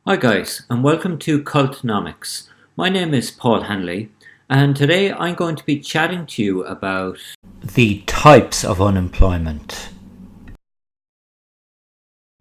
Hi guys, and welcome to Cultnomics. My name is Paul Hanley, and today I'm going to be chatting to you about the types of unemployment.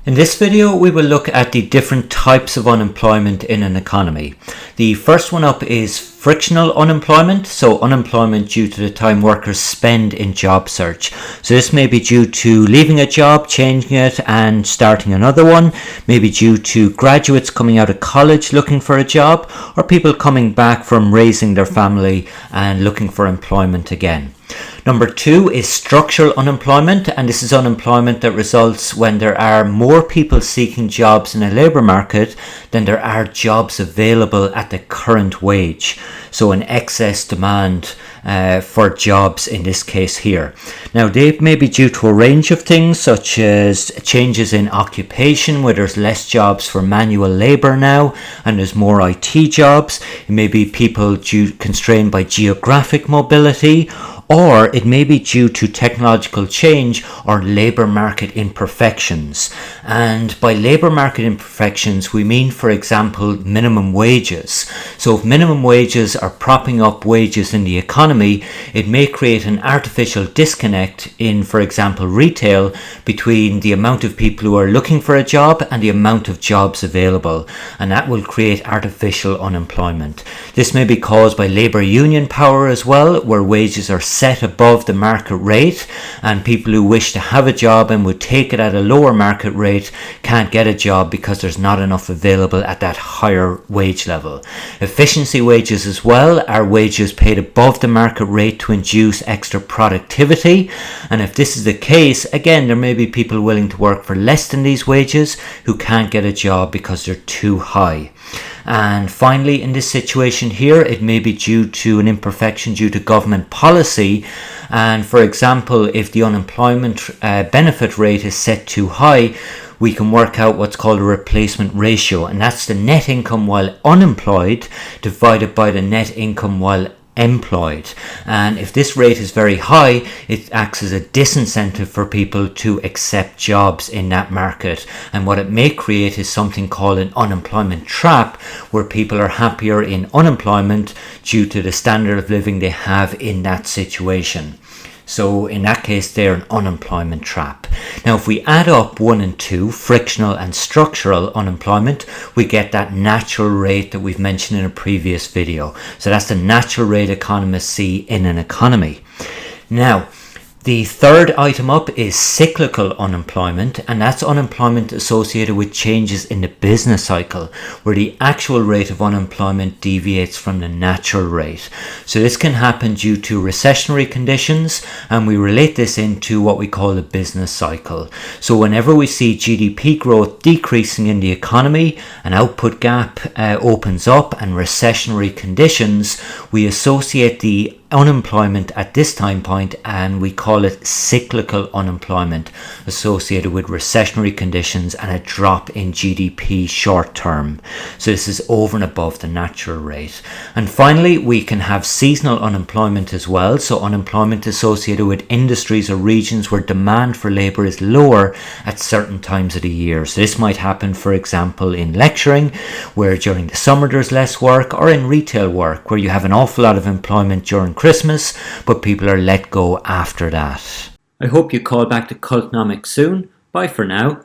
In this video, we will look at the different types of unemployment in an economy. The first one up is frictional unemployment, so unemployment due to the time workers spend in job search. So this may be due to leaving a job, changing it and starting another one, maybe due to graduates coming out of college looking for a job, or people coming back from raising their family and looking for employment again. Number two is structural unemployment, and this is unemployment that results when there are more people seeking jobs in a labour market than there are jobs available at the current wage. So an excess demand for jobs in this case here. Now they may be due to a range of things such as changes in occupation where there's less jobs for manual labour now and there's more IT jobs. It may be people constrained by geographic mobility, or it may be due to technological change or labour market imperfections. And by labour market imperfections, we mean, for example, minimum wages. So if minimum wages are propping up wages in the economy, it may create an artificial disconnect in, for example, retail between the amount of people who are looking for a job and the amount of jobs available. And that will create artificial unemployment. This may be caused by labour union power as well, where wages are set above the market rate and people who wish to have a job and would take it at a lower market rate can't get a job because there's not enough available at that higher wage level. Efficiency wages as well are wages paid above the market rate to induce extra productivity, and if this is the case, again, there may be people willing to work for less than these wages who can't get a job because they're too high. And finally, in this situation here, it may be due to an imperfection due to government policy. And for example, if the unemployment benefit rate is set too high, we can work out what's called a replacement ratio, and that's the net income while unemployed divided by the net income while employed. And if this rate is very high, it acts as a disincentive for people to accept jobs in that market, and what it may create is something called an unemployment trap, where people are happier in unemployment due to the standard of living they have in that situation. So in that case, they're an unemployment trap. Now, if we add up 1 and 2, frictional and structural unemployment, we get that natural rate that we've mentioned in a previous video. So that's the natural rate economists see in an economy. Now, the third item up is cyclical unemployment, and that's unemployment associated with changes in the business cycle, where the actual rate of unemployment deviates from the natural rate. So this can happen due to recessionary conditions, and we relate this into what we call the business cycle. So whenever we see GDP growth decreasing in the economy, an output gap opens up and recessionary conditions, we associate the unemployment at this time point and we call it cyclical unemployment associated with recessionary conditions and a drop in GDP short term. So this is over and above the natural rate. And finally, we can have seasonal unemployment as well. So unemployment associated with industries or regions where demand for labour is lower at certain times of the year. So this might happen, for example, in lecturing, where during the summer there's less work, or in retail work, where you have an awful lot of employment during Christmas, but people are let go after that. I hope you call back to Cultnomics soon. Bye for now.